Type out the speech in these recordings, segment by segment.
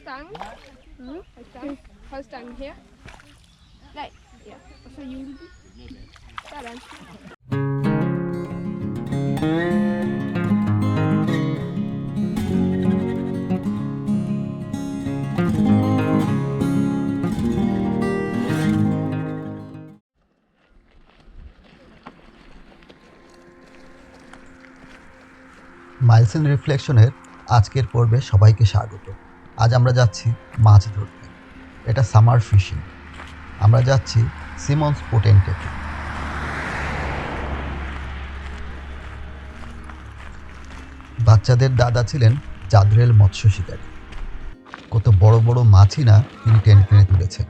Stangen. Hold stangen her. Nej, ja. Og så hjulet. Sådan. Miles and রিফ্লেকশনের আজকের পর্বে সবাইকে স্বাগত। আজ আমরা যাচ্ছি মাছ ধরতে। এটা সামার ফিশিং। আমরা যাচ্ছি সিমন্স পোটেন্টেতে। বাচ্চাদের দাদা ছিলেন জাদ্রেল মৎস্য শিকারী। কত বড় বড় মাছই না তিনি টেনে টেনে তুলেছেন।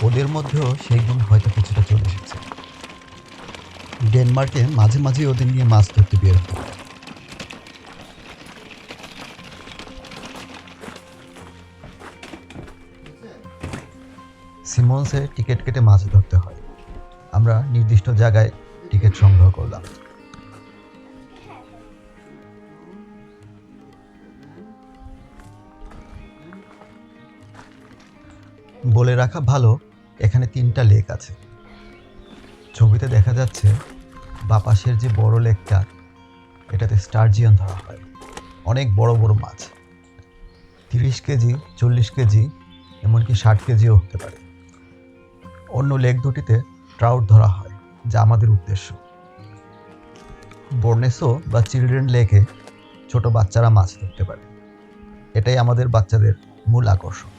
ওদের মধ্যেও সেই গুণ হয়তো কিছুটা চলে এসেছে। ডেনমার্কে মাঝে মাঝে ওদের নিয়ে মাছ ধরতে বের হতো। সিমন্সে টিকিট কেটে মাছ ধরতে হয়। আমরা নির্দিষ্ট জায়গায় টিকিট সংগ্রহ করলাম। বলে রাখা ভালো, এখানে 3টা লেক আছে। ছবিতে দেখা যাচ্ছে বাপাসের যে বড় লেকটা, এটাতে স্টারজিয়ন ধরা হয়। অনেক বড় বড় মাছ, 30 কেজি, 40 কেজি, এমনকি 60 কেজিও হতে পারে। অন্য লেক দুটিতে ট্রাউট ধরা হয়, যা আমাদের উদ্দেশ্য। বর্নেসো বা চিলড্রেন লেকে ছোট বাচ্চারা মাছ ধরতে পারে। এটাই আমাদের বাচ্চাদের মূল আকর্ষণ।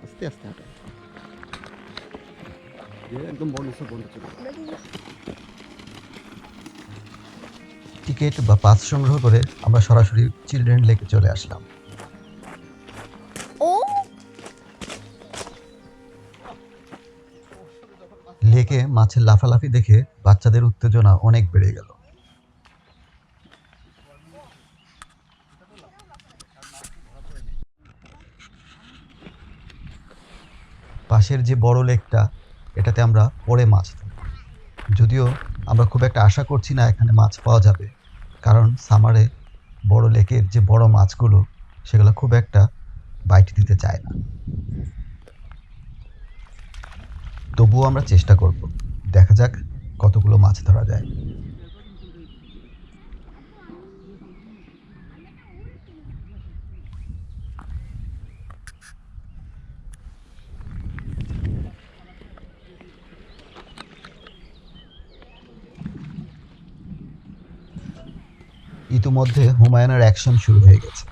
আস্তে আস্তে হাঁটো, একদম বর্নেসো পর্যন্ত চলে। টিকিট বা পাস সংগ্রহ করে আমরা সরাসরি চিলড্রেন লেকে চলে আসলাম। লেকে মাছের লাফালাফি দেখে বাচ্চাদের উত্তেজনা অনেক বেড়ে গেল। পাশের যে বড় লেকটা, এটাতে আমরা পরে মাছ ধরি। যদিও আমরা খুব একটা আশা করছি না এখানে মাছ পাওয়া যাবে, কারণ সামারে বড় লেকের যে বড় মাছগুলো, সেগুলো খুব একটা বাইট দিতে চায় না। তবুও আমরা চেষ্টা করব, দেখা যাক কতগুলো মাছ ধরা যায়। ইতিমধ্যে হুমায়ুনের অ্যাকশন শুরু হয়ে গেছে।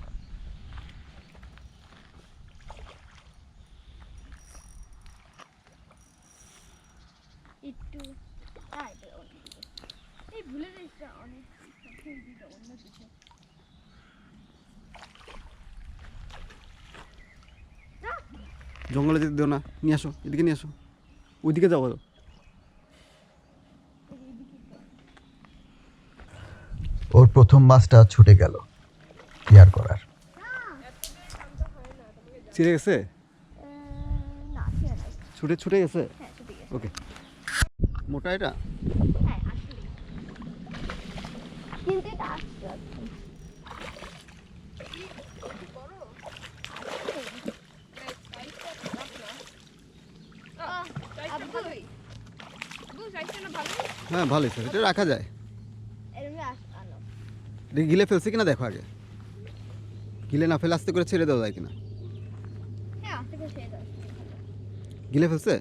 জঙ্গলে যেতে দিও না, নিয়ে আসো, এদিকে নিয়ে আসো, ওইদিকে যাবো। ওর প্রথম মাছটা ছুটে গেল, কি আর করার। ছিঁড়ে গেছে, ছুটে গেছে। ওকে, মোটা এটা। হ্যাঁ ভালোই স্যার, এটা রাখা যায়। গিলে ফেলছে কিনা দেখো আগে, গিলে না ফেলে আস্তে করে ছেড়ে দেওয়া যায় কিনা। গিলে ফেলছে।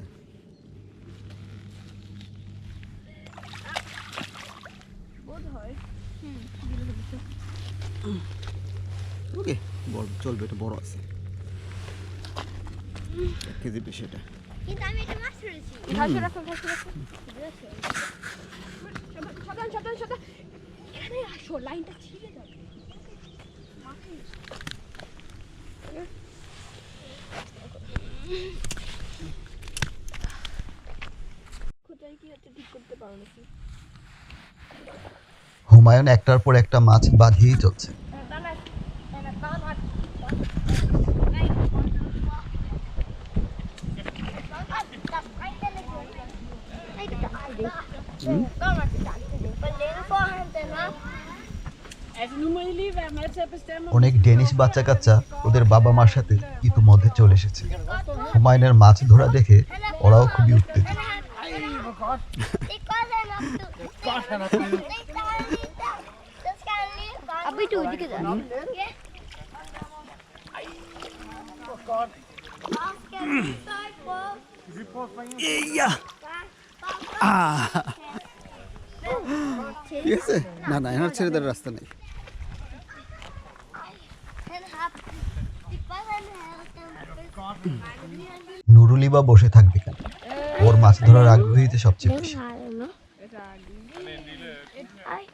ওকে, বড় চলবে, এটা বড় আছে, 1 কেজি বেশি এটা। কিন্তু আমি এটা মাছ ধরেছি। ভাসে রাখো, ভাসে রাখো। সাবধান সাবধান সাবধান, এখানে আসো, লাইনটা ছিঁড়ে যাবে। কোথায় কি হচ্ছে ঠিক করতে পারো নাকি? হুমায়ুন একটার পর একটা মাছ বাঁধিয়েই চলছে। Kom og til gang til det. Hvor længe får han den her? Altså, nu må I lige være med til at bestemme. অনেক ডেনিশ বাচ্চা কাচ্চা ওদের বাবা মার সাথে ইতিমধ্যে চলে এসেছে। হুমায়ুনের মাছ ধরা দেখে ওরাও খুবই উত্তেজিত। Ej, hvor godt. Det er godt, han er du. Godt, han er blevet. Så skal han lige bare... Op i du, det gider. Ja. Hvor godt. Og skal vi så ikke prøve? Skal vi prøve at springe? Ja ঠিক আছে না না এনার ছেড়ে দেওয়ার রাস্তা নেই Han har... Det er godt, han havde den. নুরুলিবা বসে থাকবে কেন? ওর মাছ ধরার আগ্রহীতে সবচেয়ে বেশি। har jeg nu. Ej.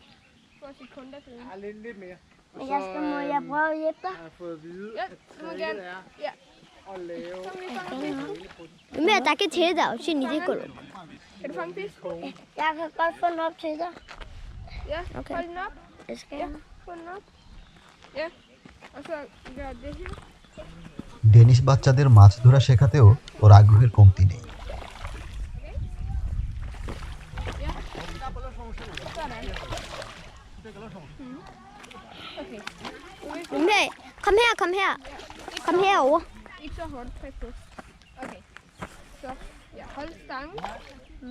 Ja, lidt mere. Men må jeg prøve at hjælpe dig? Jeg har fået at vide, Ja, at du må det gerne. er Ja. at lave Men jeg tager til dig også, ni det går. Kan du fange fisk? Jeg kan godt få den op til dig. Ja, Okay. hold den op. Det skal Ja, jeg. få den op. Ja, og så gør det her. Danish বাচ্চাদের মাছ ধরা শেখাতেও ওর আগ্রহের কমতি নেই। Okay. Men kom her, kom her. Kom herover. Ikke så hårdt, pas på. Okay. Så, ja, hold stangen.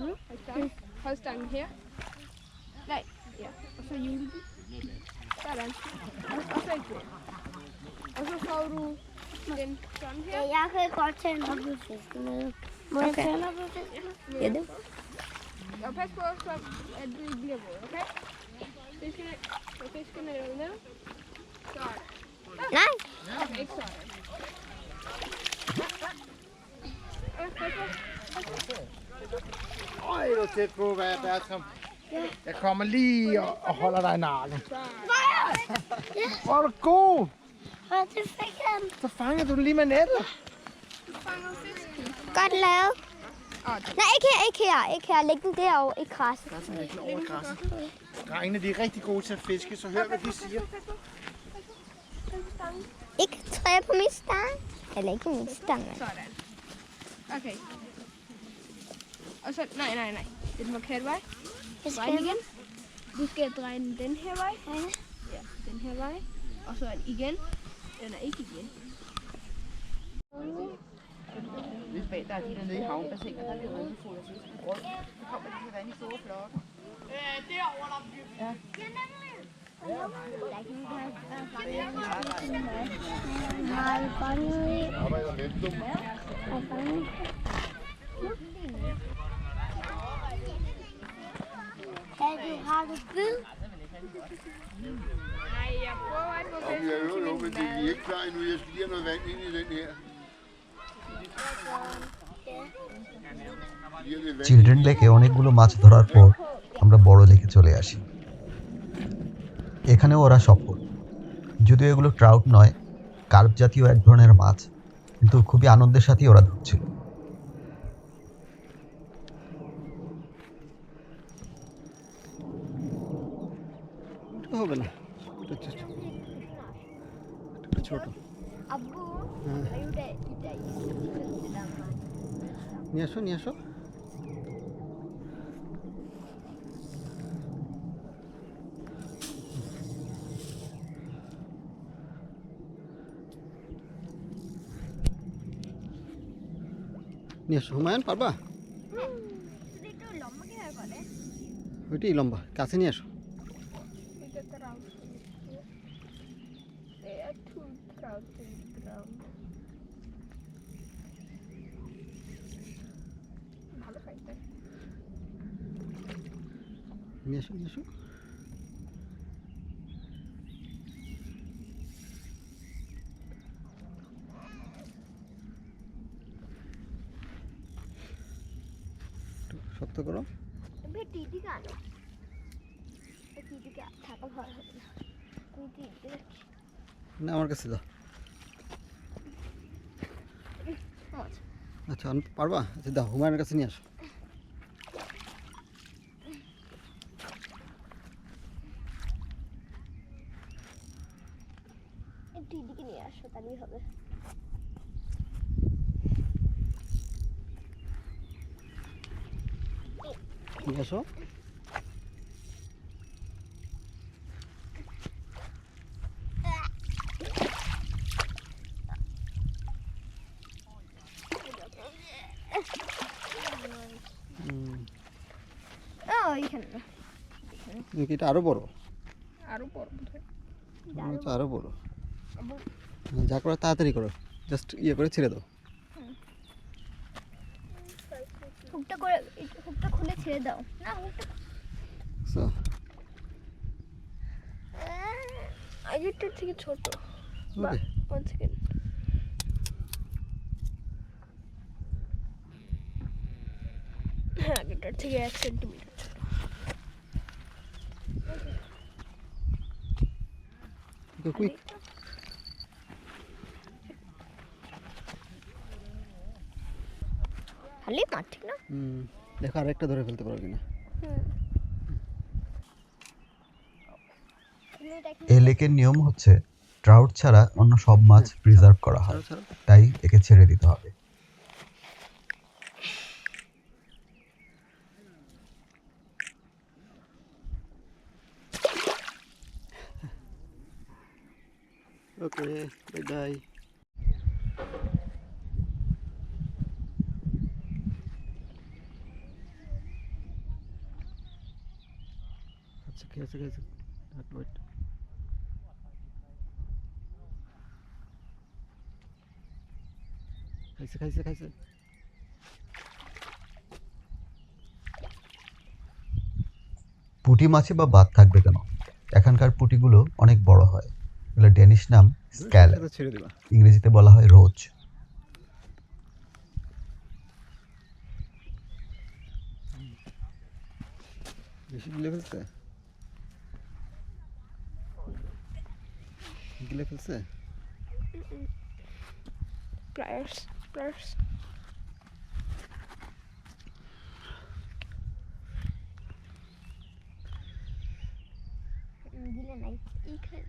Hold stangen. Hold stangen her. Nej, ja. Og så hjul den. Sådan. Og så ikke det. Og så får du den sådan her. Jeg kan godt tage en op med fisken med. Må jeg tage en op med fisken? Ja, det. Og pas på, så at du ikke bliver våd, okay? Fisken er ned. Sådan. Nej. Okay, ikke sådan. Pas på. Øj, du er tæt på, hvad er Bertram? Jeg kommer lige og holder dig i nakken. Hvor er du god! Og det fik han. Så fanger du den lige med nettet. Godt lavet. Nej, ikke her. Læg den derovre i græsset. Bertram, læg den over i græsset. Drengene, de er rigtig gode til at fiske, så hør, hvad de siger. Ikke træ på min stang. Eller ikke min stang. Sådan. Okay. Og så, nej. Det er den forkerte vej. Drej den igen. Du skal dreje den her vej. Ja, den her vej. Og så igen. Den er ikke igen. Hvis bag der er de der nede i havnebassinet, der er vi røde for at fiske grøn. Så kommer de til vand i store flokke. Har du bid? Nej, jeg prøver at få Jamen, jeg øver nu, men det er ikke klar endnu. Jeg skal lige have noget vand ind i den her. Lige have lidt vand. Children লেকে অনেকগুলো মাছ ধরার পর আমরা বড় লেকে চলে আসি। এখানে ওরা সফল। যদিও এগুলো ট্রাউট নয়, কার্প জাতীয় এক ধরনের মাছ, কিন্তু খুবই আনন্দের সাথেই ওরা ধরছিল। ওটা হবে না ওটা ছোট ওটা ছোট Abu, হ্যাঁ are you there? নিয়ে আসো নিয়ে আসো নিয়ে আসো হুমায়ুন পারবা ওইটাই লম্বা কাছে নিয়ে আসো Det er draut. Det er tuldraut til draut. ভালো খাইতে। নিয়ে আসো নিয়ে আসো একটু শক্ত করো দিদি কেন দিদিকে থাকা ভালো হবে না তুই দিদি না আমার কাছে দাও আচ্ছা আমি পারবা আচ্ছা দাও হুমায়ুনের কাছে নিয়ে আসো দিদিকে নিয়ে আসো তাহলেই হবে নিয়ে আসো ওইখানে না। এটা আরো বড়, আরো বড় বোধহয়। মনে হচ্ছে আরো বড়। যা করো তাড়াতাড়ি করো, জাস্ট ইয়ে করে ছেড়ে দাও। হুকটা করে হুকটা খুলে ছেড়ে দাও না হুকটা So, আগেরটার থেকে ছোট। okay. One second. হ্যাঁ আগেরটার থেকে 1 সেন্টিমিটার ছোট। Go quick. খালি না ঠিক না দেখো আরেকটা ধরে ফেলতে পারো কিনা। এই লেকের নিয়ম হচ্ছে ট্রাউট ছাড়া অন্য সব মাছ প্রিজার্ভ করা হয়, তাই একে ছেড়ে দিতে হবে। ওকে, বাই বাই। আচ্ছা খেয়েছে ওয়েট। খাইছে। পুঁটি মাছে বা বাদ থাকবে কেন, এখানকার পুঁটিগুলো অনেক বড় হয়। এগুলো ডেনিশ নাম স্ক্যালপ, ছেড়ে দিবা। ইংরেজিতে বলা হয় রোজ। বেশি গিলে ফেলছে। Pliers. দিলে নাই এইখানে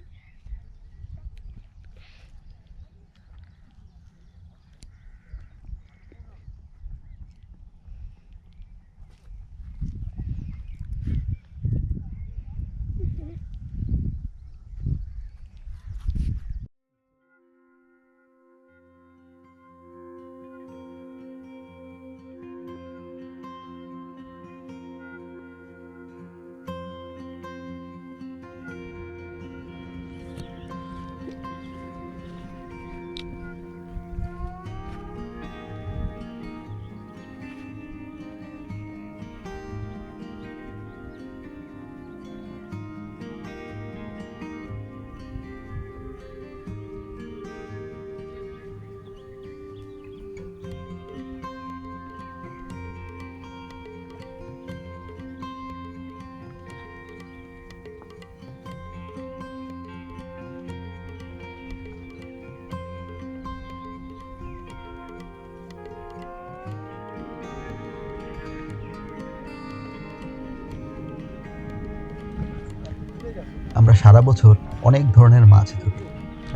আমরা সারা বছর অনেক ধরনের মাছ ধরি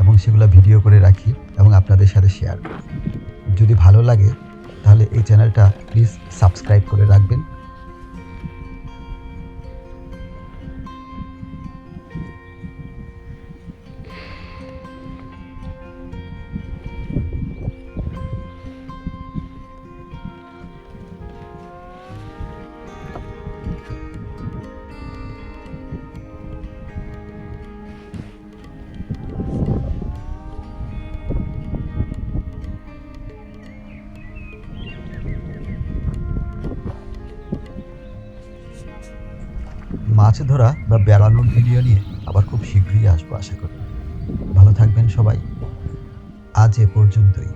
এবং সেগুলো ভিডিও করে রাখি এবং আপনাদের সাথে শেয়ার করি। যদি ভালো লাগে তাহলে এই চ্যানেলটা প্লিজ সাবস্ক্রাইব করে রাখবেন। মাছ ধরা বা বেড়ানোর ভিডিও নিয়ে আবার খুব শীঘ্রই আসবো আশা করি। ভালো থাকবেন সবাই, আজ এ পর্যন্তই।